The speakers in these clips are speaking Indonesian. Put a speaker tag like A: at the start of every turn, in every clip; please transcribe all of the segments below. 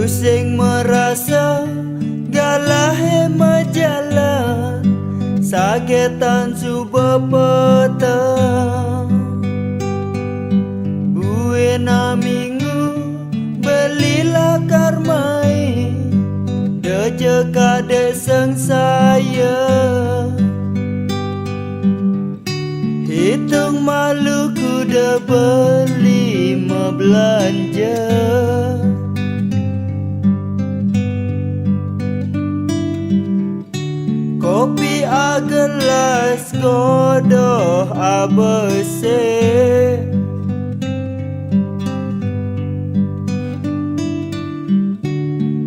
A: sing merasa galah majalah sagetan suba petang buena minggu belilah karmai deje kade sang saya hitung malu kuda beli mau belanja kopi agelas kodoh abese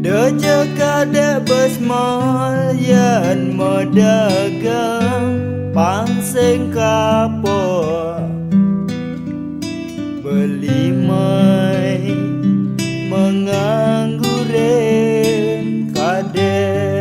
A: deje kadek besmal yan modagang pangseng kapor beli mai mengangguren kadek.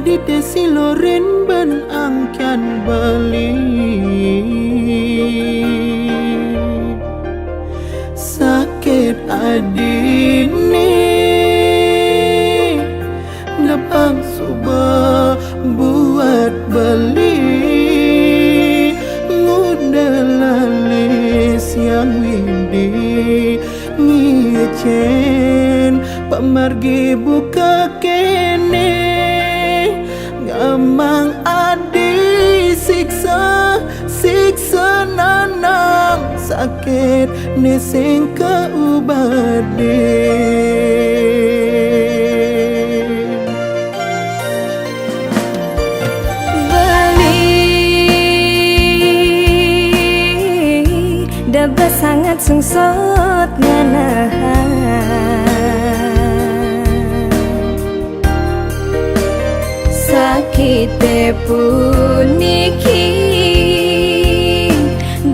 B: di desi loren ban angkan bali sakit adini dapang suba buat beli ngudalalis yang windi ngicen pamargi buka kene ngamang adi siksa nanang sakit nesing kaubade
C: Daba sangat sungsut nganahan sakite puniki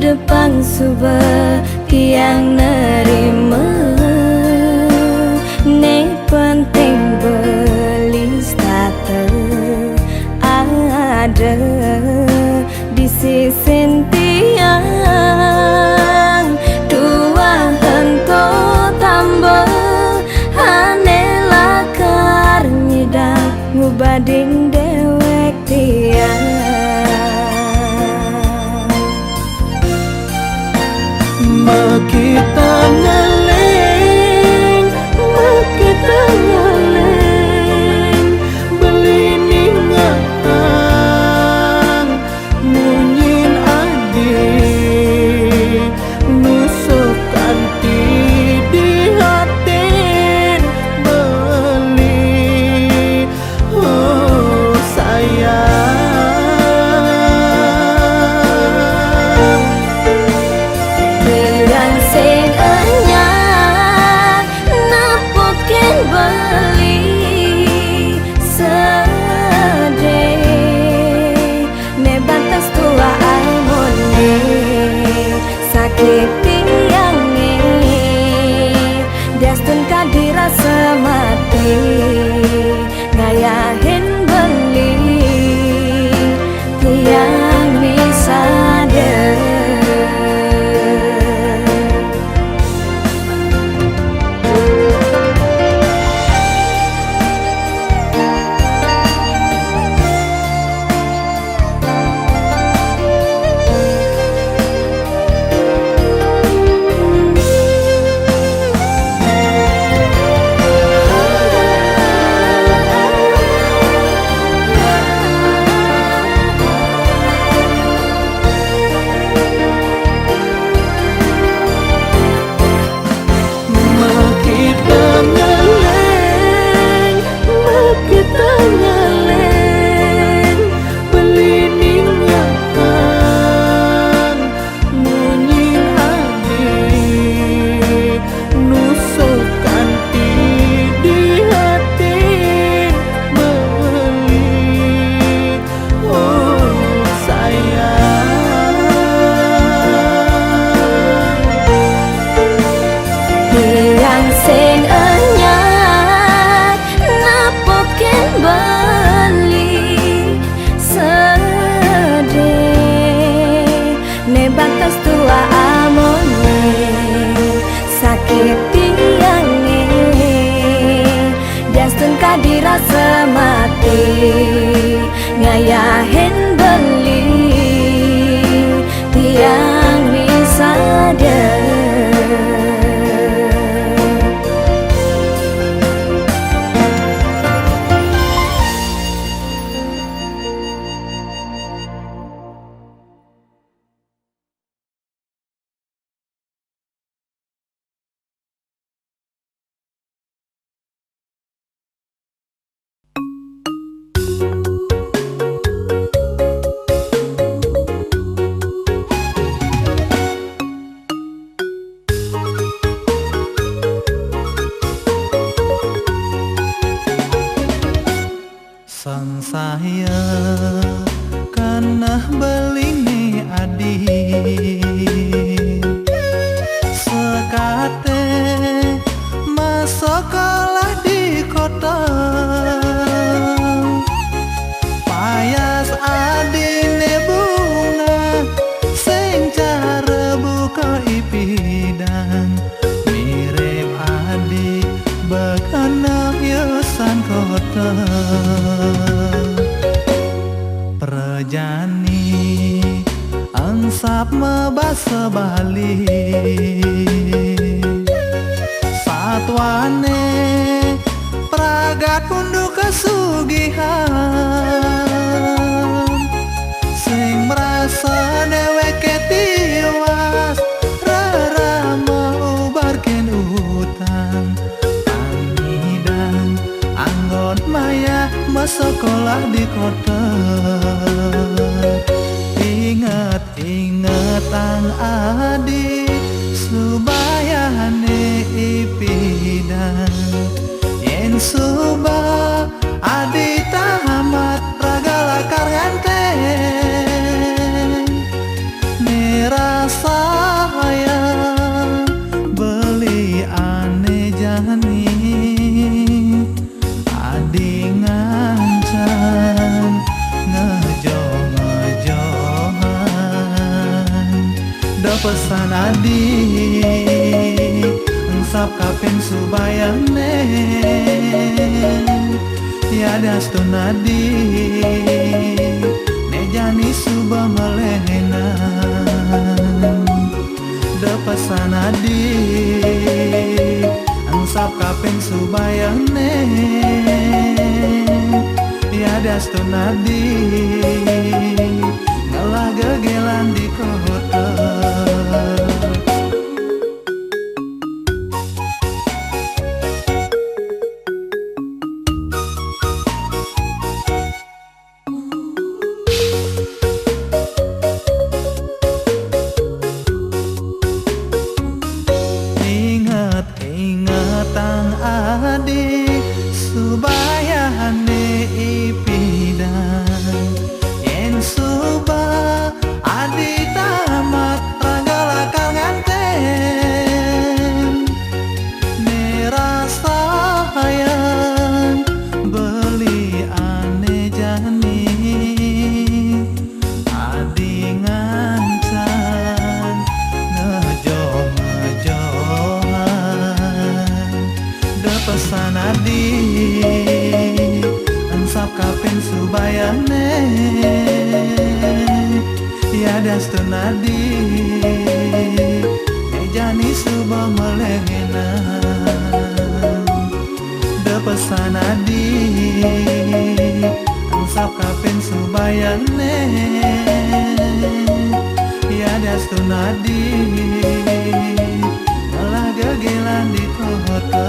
C: depang suba tiang nerima ne penting beli starter ada di sisi tiang ngubading dewek tiang
B: makita ngaleng beli ningang munyin adi nusuk kanti di hatin beli oh sayang
C: pirang sing anyar napoken beli sede ne batas tua almone sakit tiange dastun kadira semati ngayahin beli tiang bisa deh yang sing anyar napoken beli sede ne batas tua amone sakit tiange dastun kadira semati ngayahin beli tiang bisa deh
B: sang saya kanah beling adi sekate masuk sekolah di kota jani angsap mebasa Bali satwane pragat unduh kesugihan sing merasa deweke tiwas rara maubarken utang pangidang anggon maya sekolah di kota ingat ang adi subayane ipidang yen suba adi tamat ragala karganteng nerasa hayang beli ane jani adi ngancan ngejohan da pesan adi engsap kapen subayane tiada stun adi nejani suba melehenan da pesan adi engsap kapen subayane tiada stun adi ngalah gegelan di kota. Ingat ang adi subayane ipidang yen suba adi tamat ragala kanganten nerasa hayang beli ane jani adi ngancan pesan adi engsap kapen subayane tiada stun adi nejani suba melehenan da pesan adi engsap kapen subayane tiada stun adi ngalah gegelan di kota.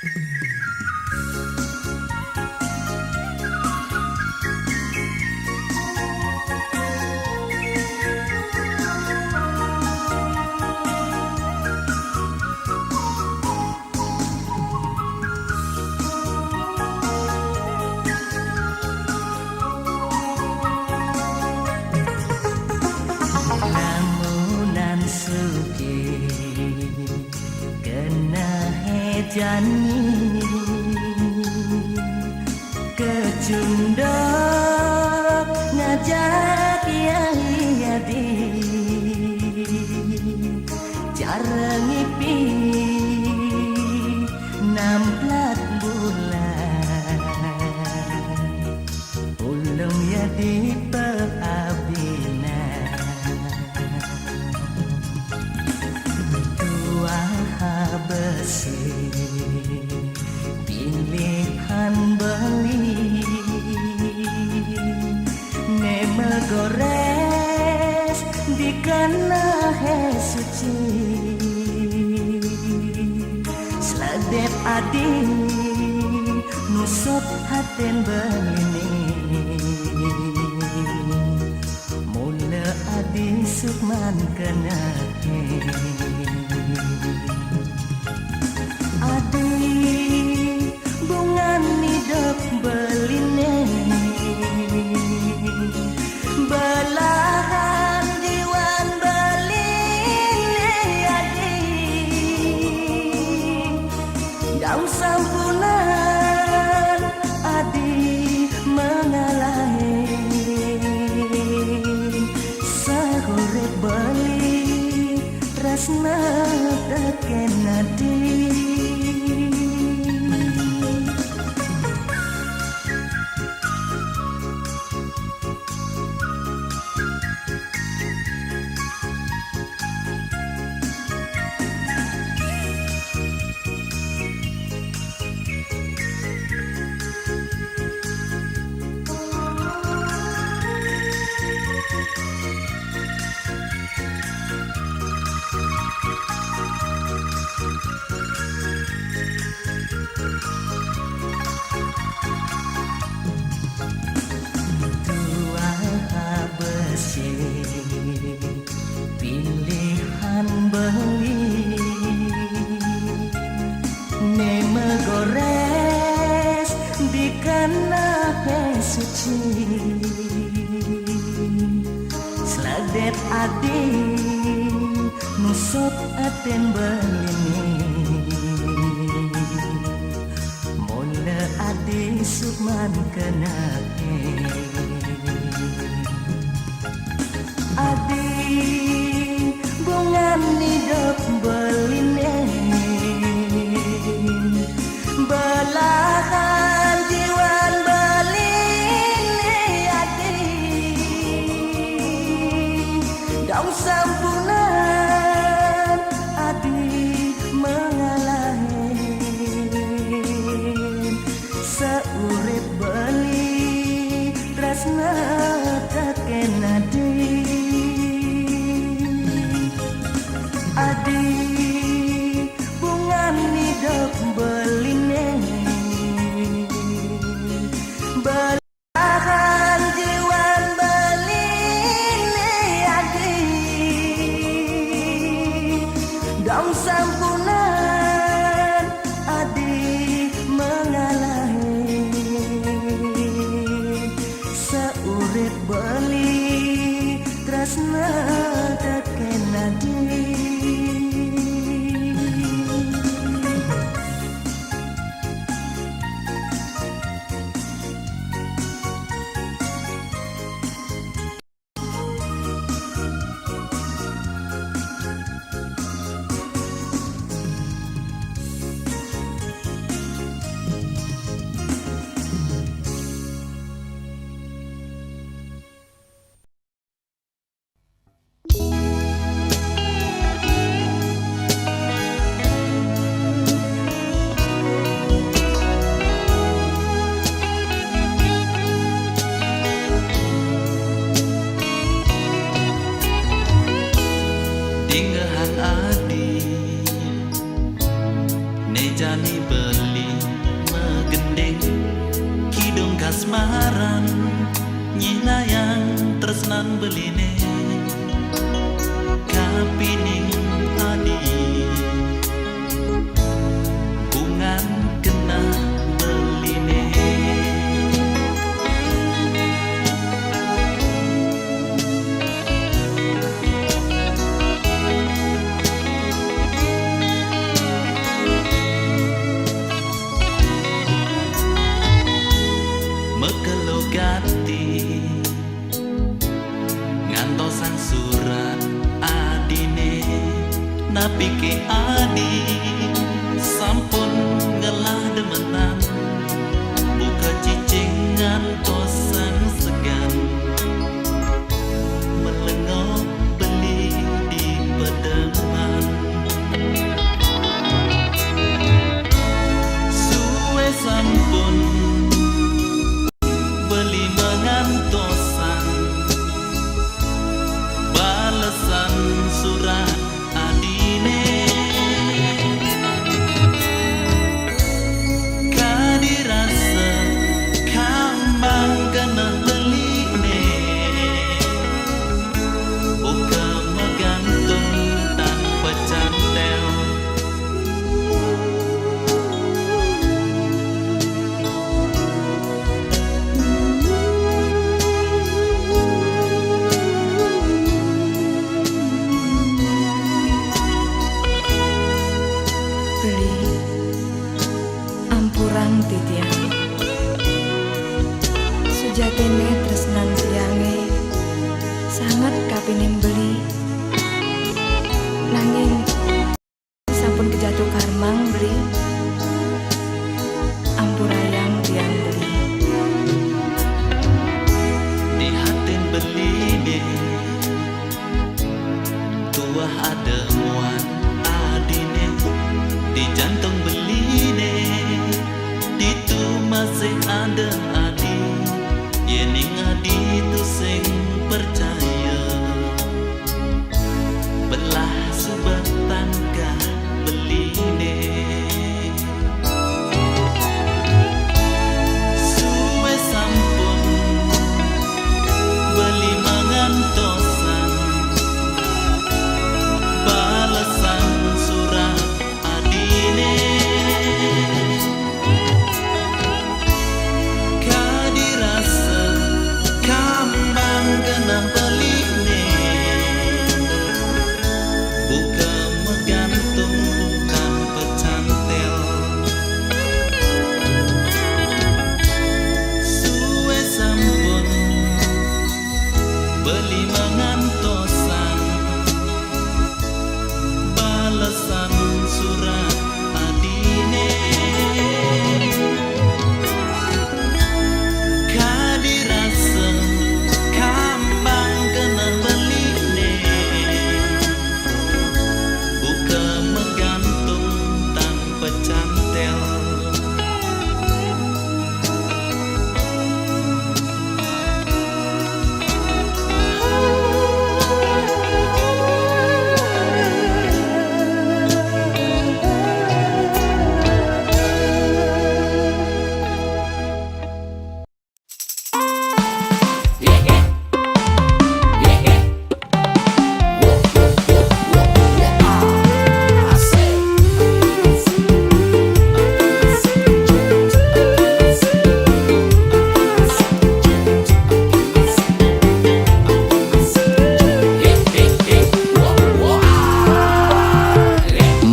D: Lamunan suki kena hejani kecundok ngajak yang yadi cara ngipi namplat bulan ulum yadi peabina besi pilihan beli nema gores di kana suci sladep adi nusop haten belini mula adi sukman kena adi bunga nidok beline belahan diwan beline adi daun sampunan adi mengalahin sahore beli rasna teken adi pilihan beli nema gores di kana suci sladep adi nusop aten belini mula adi sukman kenake adi bunga nidok beline belahan diwan beline adi daun sampunan adi mengalahin seurip beli
E: beli megendeng kidung kasmaran nyilayang tresnan beline kapining adi bungan kena beline. Mekelogati ngantosan surat adine napi ke adi sampun ngelah demenan buka cicing ngantosan segan melengok beli di pedeman suwe sampun beli mengantosan balesan surat adine kadirasa kambang kena beline buka menggantung tanpa cantel.
C: Beli ampurang titiang sujatene tresnan tiange sangat kapining beli nanging sampun kejatuh karmang beli ampurayang tiang beli
E: Di hatin beline tuah ada muan adine di jantung beline itu masih ada adi yening adi itu sing percaya belah subah tangga beline suwe sampun beli mengantosan balesan surat adine kadirasa kambang kena beline buka menggantung tanpa cantel suwe sampun beli mengantosan balesan surat adine kadirasa kambang kena beline buka menggantung tanpa cantel.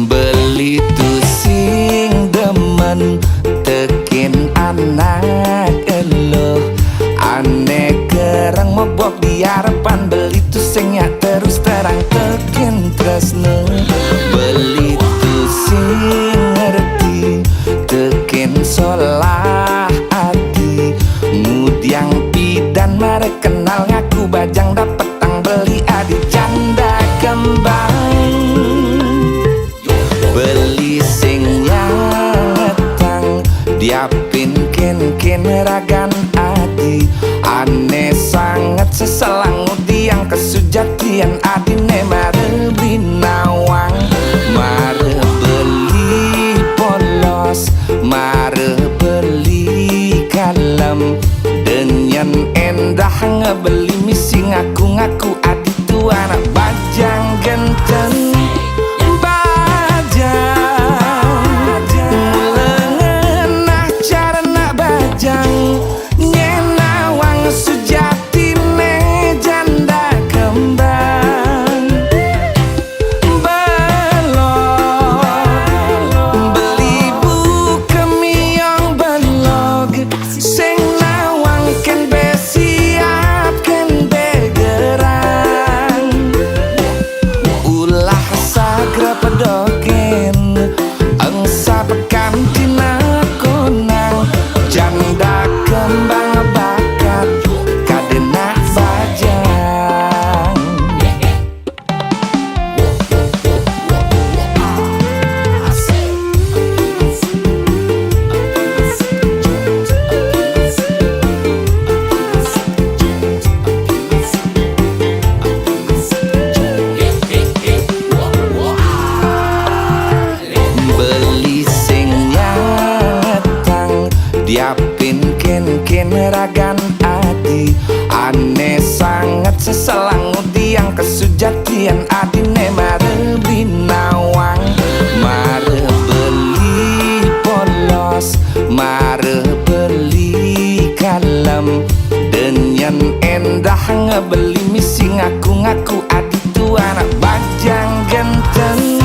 E: Beli tu sing demen tekin anak elo aneh kerang mebok di harapan beli tu sing nyak terus terang tekin tresno beli tu sing ngerti tekin solah hati ngudiang pidan mare kenal ngaku bajang dapet tang beli adi canda kembang beli sing nyatang diapin ken ragan adi aneh sangat seselang udiang kesujatian adine mare beli nawang mare beli polos diapin kin ragan adi. Ane sangat seselang yang kesujatian adine mare beli nawang, mare beli polos, mare beli kalem. Denyen endah ngebeli misi ngaku-ngaku adi tu anak bajang genteng.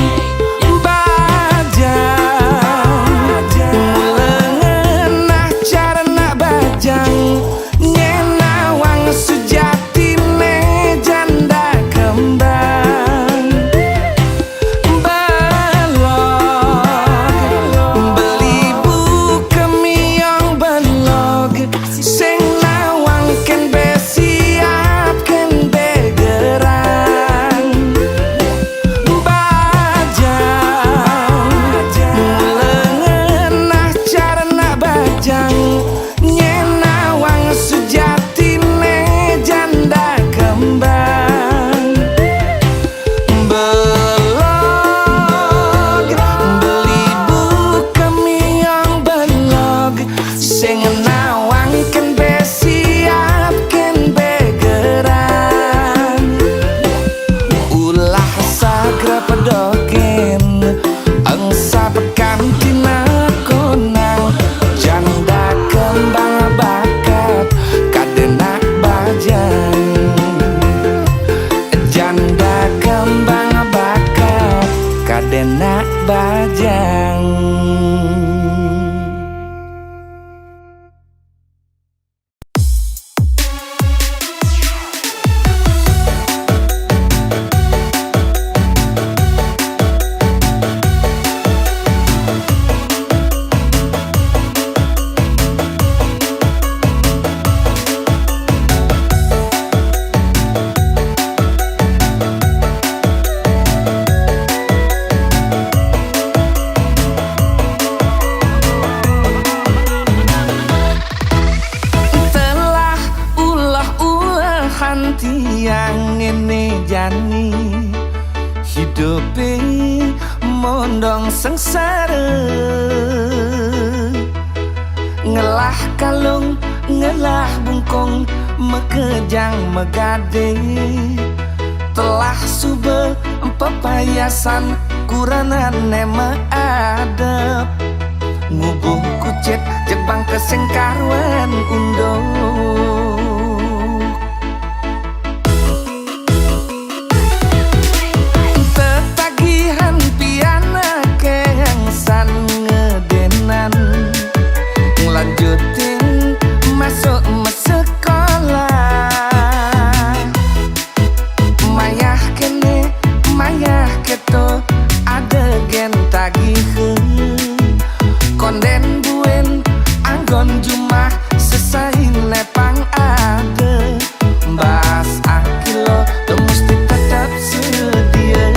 E: Nak bajang. Tiang ini jani hidupi mondong sengsara, ngelah kalung ngelah bungkong mekejang megade. Telah sube pepayasan kuranan nema adep, ngubuh kucet jebang kesengkarwan undong. Lanjutin masuk sekolah, mayah kene mayah keto ada gen tagih konden buen anggon jumah sesain lepang ada bahas akilo tuh mesti tetap sedia.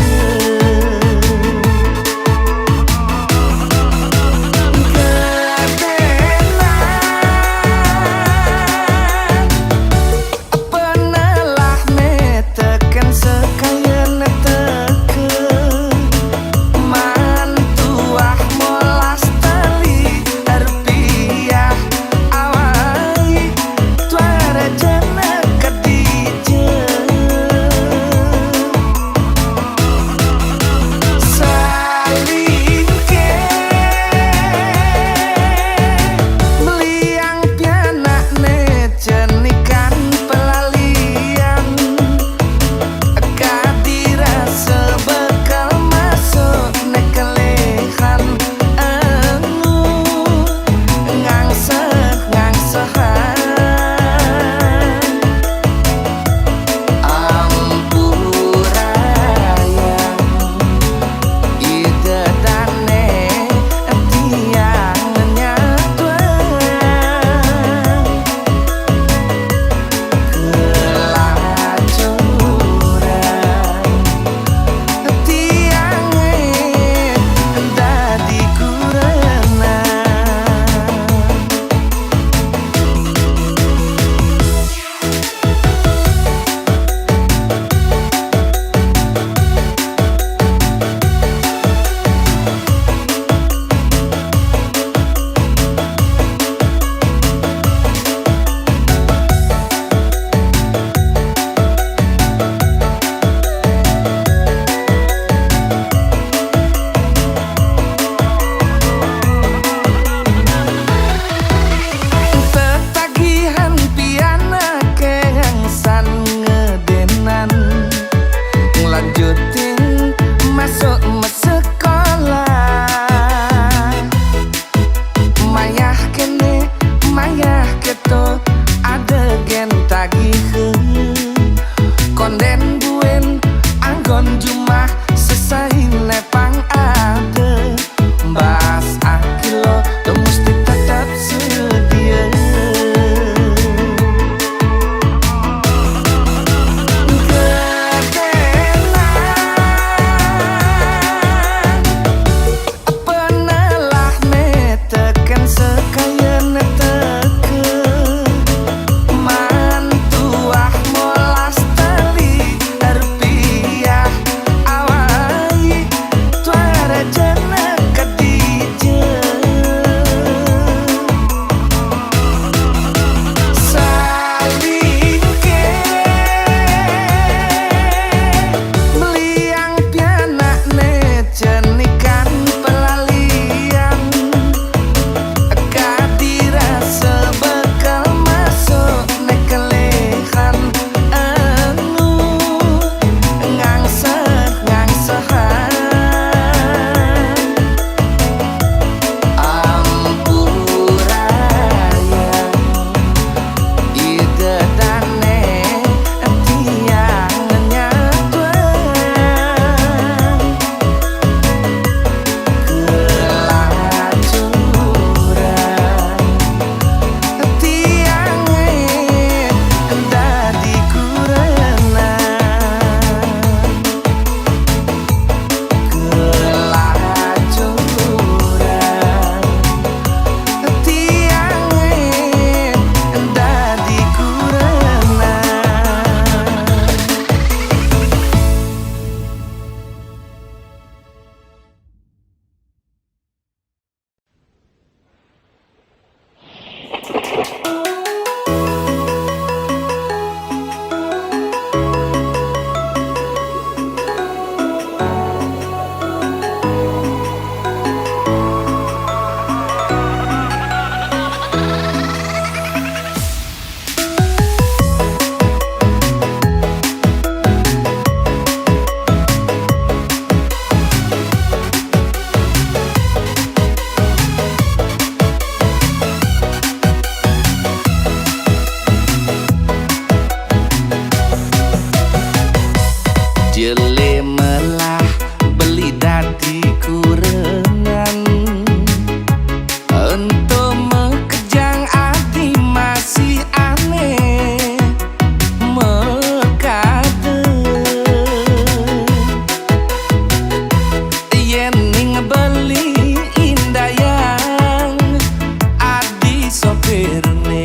E: sopirne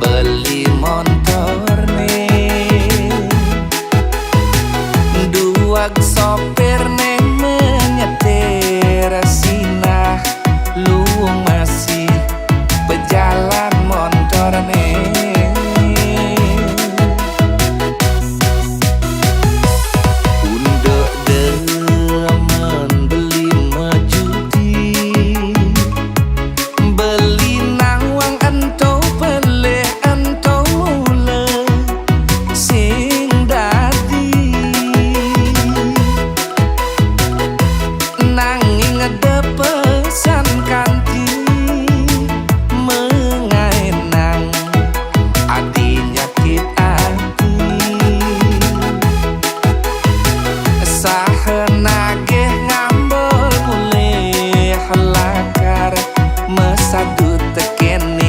E: beli motorne dua sopirne menyetir sinah luwung masih pejalan motorne unduk demen beli majuti beli nawang ento peleh ento mule sing dadi nanging ada pesan kanti mengaenang ati nyakit ati sahenageh ngambol mulih lakar mesadu tekene